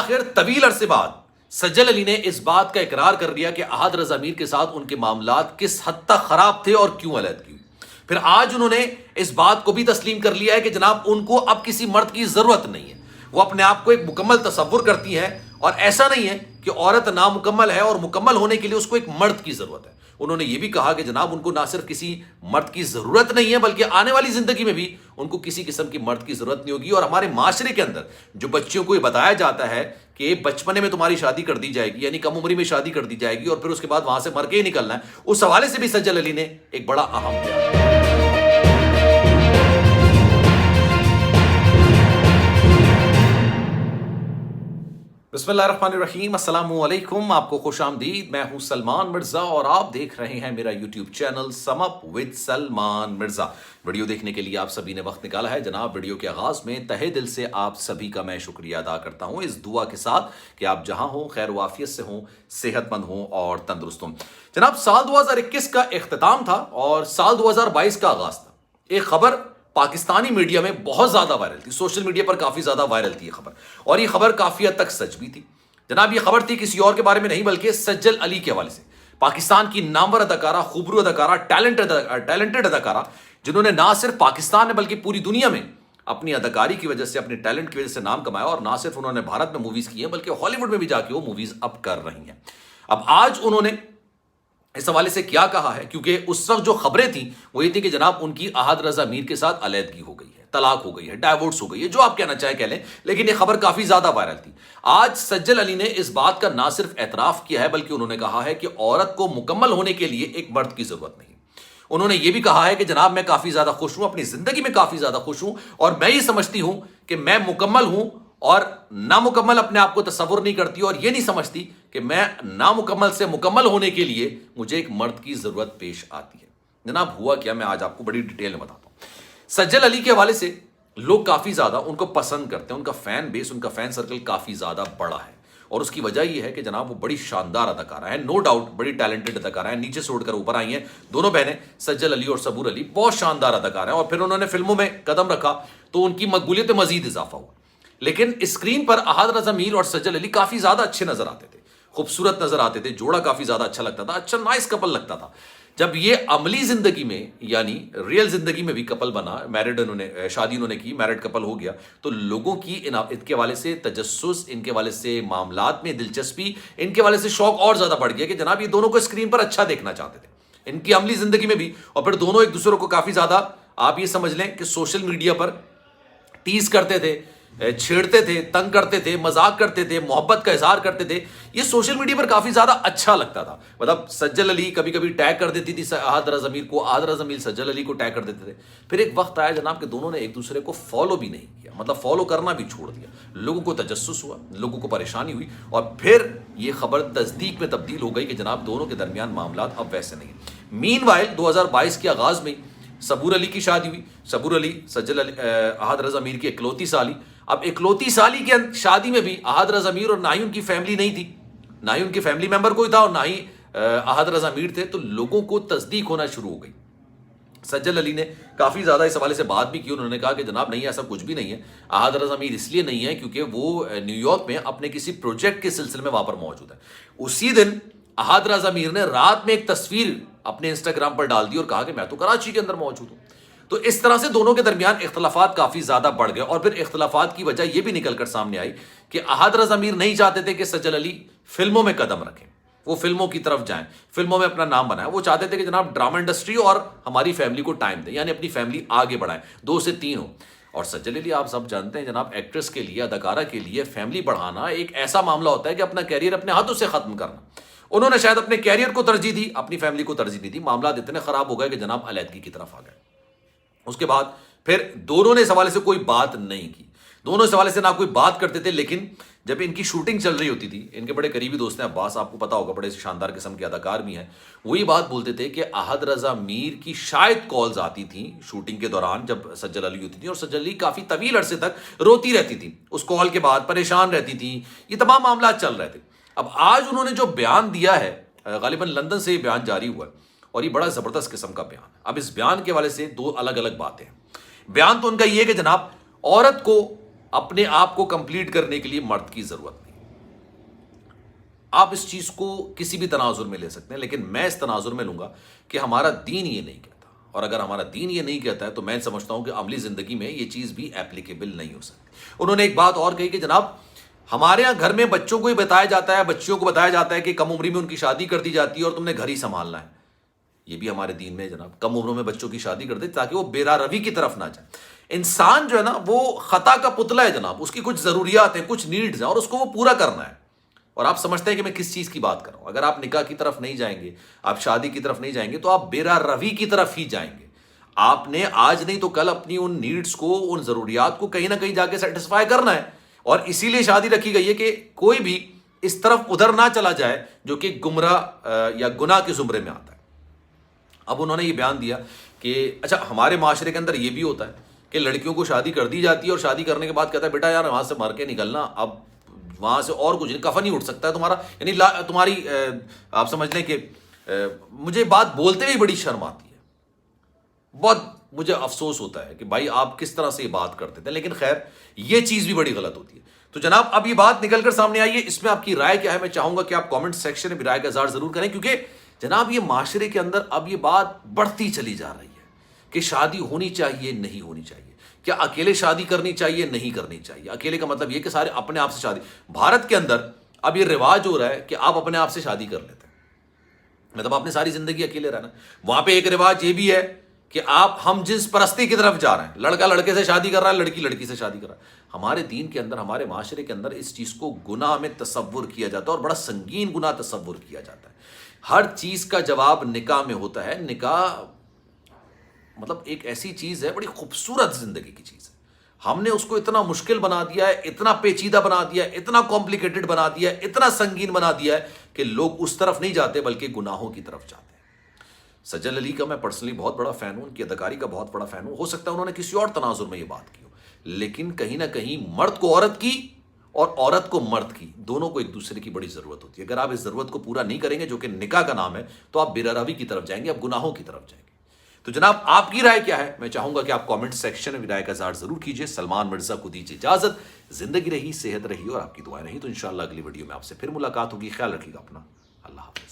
بالآخر طویل عرصے بعد سجل علی نے اس بات کا اقرار کر دیا کہ احد رضا میر کے ساتھ ان کے معاملات کس حد تک خراب تھے اور کیوں علیحدگی ہوئی۔ پھر آج انہوں نے اس بات کو بھی تسلیم کر لیا ہے کہ جناب ان کو اب کسی مرد کی ضرورت نہیں ہے، وہ اپنے آپ کو ایک مکمل تصور کرتی ہے، اور ایسا نہیں ہے کہ عورت نامکمل ہے اور مکمل ہونے کے لیے اس کو ایک مرد کی ضرورت ہے۔ انہوں نے یہ بھی کہا کہ جناب ان کو نہ صرف کسی مرد کی ضرورت نہیں ہے بلکہ آنے والی زندگی میں بھی ان کو کسی قسم کی مرد کی ضرورت نہیں ہوگی۔ اور ہمارے معاشرے کے اندر جو بچوں کو یہ بتایا جاتا ہے کہ بچپنے میں تمہاری شادی کر دی جائے گی، یعنی کم عمری میں شادی کر دی جائے گی اور پھر اس کے بعد وہاں سے مر کے ہی نکلنا ہے، اس حوالے سے بھی سجل علی نے ایک بڑا اہم بیان دیا۔ بسم اللہ الرحمن الرحیم، السلام علیکم، آپ کو خوش آمدید۔ میں ہوں سلمان مرزا اور آپ دیکھ رہے ہیں میرا YouTube channel some up with Salman Mirza. Video دیکھنے کے لیے آپ سبھی نے وقت نکالا ہے جناب۔ ویڈیو کے آغاز میں تہہ دل سے آپ سبھی کا میں شکریہ ادا کرتا ہوں، اس دعا کے ساتھ کہ آپ جہاں ہوں خیر و عافیت سے ہوں، صحت مند ہوں اور تندرست ہوں۔ جناب سال 2021 کا اختتام تھا اور سال 2022 کا آغاز تھا۔ ایک خبر پاکستانی میڈیا میں بہت زیادہ وائرل تھی، سوشل میڈیا پر کافی زیادہ وائرل تھی یہ خبر، اور یہ خبر کافی حد تک سچ بھی تھی جناب۔ یہ خبر تھی کسی اور کے بارے میں نہیں بلکہ سجل علی کے حوالے سے، پاکستان کی نامور اداکارہ، خوبرو اداکارہ، ٹیلنٹڈ اداکارہ، جنہوں نے نہ صرف پاکستان میں بلکہ پوری دنیا میں اپنی اداکاری کی وجہ سے، اپنے ٹیلنٹ کی وجہ سے نام کمایا، اور نہ صرف انہوں نے بھارت میں موویز کی ہیں بلکہ ہالی ووڈ میں بھی جا کے وہ موویز اب کر رہی ہیں۔ اب آج انہوں نے اس حوالے سے کیا کہا ہے، کیونکہ اس وقت جو خبریں تھیں وہ یہ تھی کہ جناب ان کی احد رضا میر کے ساتھ علیحدگی ہو گئی ہے، طلاق ہو گئی ہے، ڈائیورس ہو گئی ہے، جو آپ کہنا چاہیں کہہ لیں، لیکن یہ خبر کافی زیادہ وائرل تھی۔ آج سجل علی نے اس بات کا نہ صرف اعتراف کیا ہے بلکہ انہوں نے کہا ہے کہ عورت کو مکمل ہونے کے لیے ایک مرد کی ضرورت نہیں۔ انہوں نے یہ بھی کہا ہے کہ جناب میں کافی زیادہ خوش ہوں، اپنی زندگی میں کافی زیادہ خوش ہوں، اور میں یہ سمجھتی ہوں کہ میں مکمل ہوں اور نامکمل اپنے آپ کو تصور نہیں کرتی، اور یہ نہیں سمجھتی کہ میں نامکمل سے مکمل ہونے کے لیے مجھے ایک مرد کی ضرورت پیش آتی ہے۔ جناب ہوا کیا، میں آج آپ کو بڑی ڈیٹیل میں بتاتا ہوں۔ سجل علی کے حوالے سے لوگ کافی زیادہ ان کو پسند کرتے ہیں، ان کا فین بیس، ان کا فین سرکل کافی زیادہ بڑا ہے، اور اس کی وجہ یہ ہے کہ جناب وہ بڑی شاندار اداکارہ ہیں، نو ڈاؤٹ بڑی ٹیلنٹڈ اداکارہ ہیں، نیچے سے اٹھ کر اوپر آئی ہیں دونوں بہنیں، سجل علی اور صبور علی بہت شاندار اداکار ہیں، اور پھر انہوں نے فلموں میں قدم رکھا تو ان کی مقبولیت میں مزید اضافہ ہوا۔ لیکن اسکرین پر احد رضا میر اور سجل علی کافی زیادہ اچھے نظر آتے تھے، خوبصورت نظر آتے تھے، جوڑا کافی زیادہ اچھا لگتا تھا، اچھا نائس کپل لگتا تھا۔ جب یہ عملی زندگی میں یعنی ریئل زندگی میں بھی کپل بنا، شادی انہوں نے کی، میرڈ کپل ہو گیا، تو لوگوں کی ان کے حوالے سے تجسس، ان کے حوالے سے معاملات میں دلچسپی، ان کے حوالے سے شوق اور زیادہ بڑھ گیا کہ جناب یہ دونوں کو اسکرین پر اچھا دیکھنا چاہتے تھے، ان کی عملی زندگی میں بھی، اور پھر دونوں ایک دوسرے کو کافی زیادہ آپ یہ سمجھ لیں کہ سوشل میڈیا پر ٹیز کرتے تھے، چھیڑتے تھے، تنگ کرتے تھے، مذاق کرتے تھے، محبت کا اظہار کرتے تھے۔ یہ سوشل میڈیا پر کافی زیادہ اچھا لگتا تھا، مطلب سجل علی کبھی کبھی ٹیگ کر دیتی تھی احد رضا میر کو، احد رضا میر سجل علی کو ٹیگ کر دیتے تھے۔ پھر ایک وقت آیا جناب کہ دونوں نے ایک دوسرے کو فالو بھی نہیں کیا، مطلب فالو کرنا بھی چھوڑ دیا، لوگوں کو تجسس ہوا، لوگوں کو پریشانی ہوئی، اور پھر یہ خبر تصدیق میں تبدیل ہو گئی کہ جناب دونوں کے درمیان معاملات اب ویسے نہیں ہیں۔ مین وائل 2022 کے آغاز میں صبور علی کی شادی ہوئی، صبور علی سجل علی احد رضا میر کی اکلوتی سالی۔ اب اکلوتی سالی کی شادی میں بھی احد رضا میر اور نہ ہی ان کی فیملی نہیں تھی، نہ ہی ان کے فیملی ممبر کوئی تھا، اور نہ ہی احد رضا میر تھے، تو لوگوں کو تصدیق ہونا شروع ہو گئی۔ سجل علی نے کافی زیادہ اس حوالے سے بات بھی کی، انہوں نے کہا کہ جناب نہیں، ایسا کچھ بھی نہیں ہے، احد رضا میر اس لیے نہیں ہے کیونکہ وہ نیو یارک میں اپنے کسی پروجیکٹ کے سلسلے میں وہاں پر موجود ہے۔ اسی دن احد رضا میر نے رات میں ایک تصویر اپنے انسٹاگرام پر ڈال دی اور کہا کہ میں تو کراچی کے اندر موجود ہوں۔ تو اس طرح سے دونوں کے درمیان اختلافات کافی زیادہ بڑھ گئے، اور پھر اختلافات کی وجہ یہ بھی نکل کر سامنے آئی کہ احد رضا میر نہیں چاہتے تھے کہ سجل علی فلموں میں قدم رکھیں، وہ فلموں کی طرف جائیں، فلموں میں اپنا نام بنائیں۔ وہ چاہتے تھے کہ جناب ڈرامہ انڈسٹری اور ہماری فیملی کو ٹائم دیں، یعنی اپنی فیملی آگے بڑھائیں، 2 سے 3 ہو۔ اور سجل علی آپ سب جانتے ہیں جناب، ایکٹریس کے لیے، اداکارہ کے لیے فیملی بڑھانا ایک ایسا معاملہ ہوتا ہے کہ اپنا کیریئر اپنے ہاتھوں سے ختم کرنا۔ انہوں نے شاید اپنے کیریئر کو ترجیح دی، اپنی فیملی کو ترجیح نہیں دی، معاملات اتنے خراب ہو گئے کہ جناب علیحدگی کی طرف آ گئے۔ اس کے بعد پھر دونوں نے اس حوالے سے کوئی بات نہیں کی، دونوں اس حوالے سے نہ کوئی بات کرتے تھے، لیکن جب ان کی شوٹنگ چل رہی ہوتی تھی، ان کے بڑے قریبی دوست ہیں عباس، آپ کو پتا ہوگا بڑے شاندار قسم کے اداکار بھی ہیں، وہ یہ بات بولتے تھے کہ احد رضا میر کی شاید کالز آتی تھیں شوٹنگ کے دوران جب سجل علی ہوتی تھی، اور سجل علی کافی طویل عرصے تک روتی رہتی تھی، اس کال کے بعد پریشان رہتی تھی، یہ تمام معاملات چل رہے تھے۔ اب آج انہوں نے جو بیان دیا ہے، غالباً لندن سے یہ بیان جاری ہوا ہے، اور یہ بڑا زبردست قسم کا بیان ہے۔ اب اس بیان کے حوالے سے 2 الگ الگ باتیں ہیں۔ بیان تو ان کا یہ ہے کہ جناب عورت کو اپنے آپ کو کمپلیٹ کرنے کے لیے مرد کی ضرورت نہیں، آپ اس چیز کو کسی بھی تناظر میں لے سکتے ہیں، لیکن میں اس تناظر میں لوں گا کہ ہمارا دین یہ نہیں کہتا، اور اگر ہمارا دین یہ نہیں کہتا ہے تو میں سمجھتا ہوں کہ عملی زندگی میں یہ چیز بھی ایپلیکیبل نہیں ہو سکتی۔ انہوں نے ایک بات اور کہی کہ جناب ہمارے ہاں گھر میں بچوں کو ہی بتایا جاتا ہے، بچیوں کو بتایا جاتا ہے کہ کم عمری میں ان کی شادی کر دی جاتی ہے اور تم نے گھر ہی سنبھالنا ہے۔ یہ بھی ہمارے دین میں جناب کم عمروں میں بچوں کی شادی کر دے تاکہ وہ بیرا روی کی طرف نہ جائے۔ انسان جو ہے نا وہ خطا کا پتلا ہے جناب، اس کی کچھ ضروریات ہیں، کچھ نیڈز ہیں، اور اس کو وہ پورا کرنا ہے۔ اور آپ سمجھتے ہیں کہ میں کس چیز کی بات کر رہا ہوں۔ اگر آپ نکاح کی طرف نہیں جائیں گے، آپ شادی کی طرف نہیں جائیں گے، تو آپ بیرا روی کی طرف ہی جائیں گے۔ آپ نے آج نہیں تو کل اپنی ان نیڈز کو، ان ضروریات کو کہیں نہ کہیں جا کے سیٹسفائی کرنا ہے، اور اسی لیے شادی رکھی گئی ہے کہ کوئی بھی اس طرف ادھر نہ چلا جائے جو کہ گمراہ یا گناہ کے زمرے میں آتا ہے۔ اب انہوں نے یہ بیان دیا کہ اچھا ہمارے معاشرے کے اندر یہ بھی ہوتا ہے کہ لڑکیوں کو شادی کر دی جاتی ہے اور شادی کرنے کے بعد کہتا ہے بیٹا یار وہاں سے مر کے نکلنا، اب وہاں سے اور کچھ نہیں، کفن ہی اٹھ سکتا ہے تمہارا، یعنی تمہاری آپ سمجھ لیں کہ مجھے بات بولتے ہوئے بڑی شرم آتی ہے، بہت مجھے افسوس ہوتا ہے کہ بھائی آپ کس طرح سے یہ بات کرتے تھے، لیکن خیر یہ چیز بھی بڑی غلط ہوتی ہے۔ تو جناب اب یہ بات نکل کر سامنے آئی ہے، اس میں آپ کی رائے کیا ہے؟ میں چاہوں گا کہ آپ کامنٹ سیکشن میں بھی رائے کا اظہار ضرور کریں، کیونکہ جناب یہ معاشرے کے اندر اب یہ بات بڑھتی چلی جا رہی ہے کہ شادی ہونی چاہیے نہیں ہونی چاہیے، کیا اکیلے شادی کرنی چاہیے نہیں کرنی چاہیے۔ اکیلے کا مطلب یہ کہ سارے اپنے آپ سے شادی، بھارت کے اندر اب یہ رواج ہو رہا ہے کہ آپ اپنے آپ سے شادی کر لیتے ہیں، مطلب آپ نے ساری زندگی اکیلے رہنا۔ وہاں پہ ایک رواج یہ بھی ہے کہ آپ ہم جنس پرستی کی طرف جا رہے ہیں، لڑکا لڑکے سے شادی کر رہا ہے، لڑکی لڑکی سے شادی کر رہا ہے۔ ہمارے دین کے اندر، ہمارے معاشرے کے اندر اس چیز کو گناہ میں تصور کیا جاتا ہے، اور بڑا سنگین گناہ تصور کیا جاتا ہے۔ ہر چیز کا جواب نکاح میں ہوتا ہے۔ نکاح مطلب ایک ایسی چیز ہے، بڑی خوبصورت زندگی کی چیز ہے۔ ہم نے اس کو اتنا مشکل بنا دیا ہے، اتنا پیچیدہ بنا دیا ہے، اتنا کمپلیکیٹڈ بنا دیا ہے، اتنا سنگین بنا دیا ہے کہ لوگ اس طرف نہیں جاتے بلکہ گناہوں کی طرف جاتے ہیں۔ سجل علی کا میں پرسنلی بہت بڑا فین ہوں، ان کی اداکاری کا بہت بڑا فین ہوں۔ ہو سکتا ہے انہوں نے کسی اور تناظر میں یہ بات کی ہو، لیکن کہیں نہ کہیں مرد کو عورت کی اور عورت کو مرد کی، دونوں کو ایک دوسرے کی بڑی ضرورت ہوتی ہے۔ اگر آپ اس ضرورت کو پورا نہیں کریں گے جو کہ نکاح کا نام ہے، تو آپ بیراروی کی طرف جائیں گے، آپ گناہوں کی طرف جائیں گے۔ تو جناب آپ کی رائے کیا ہے؟ میں چاہوں گا کہ آپ کامنٹ سیکشن میں رائے کا اظہار ضرور کیجیے۔ سلمان مرزا کو دیجیے اجازت، زندگی رہی، صحت رہی اور آپ کی دعائیں رہی تو انشاءاللہ اگلی ویڈیو میں آپ سے پھر ملاقات ہوگی۔ خیال رکھیے گا اپنا، اللہ حافظ۔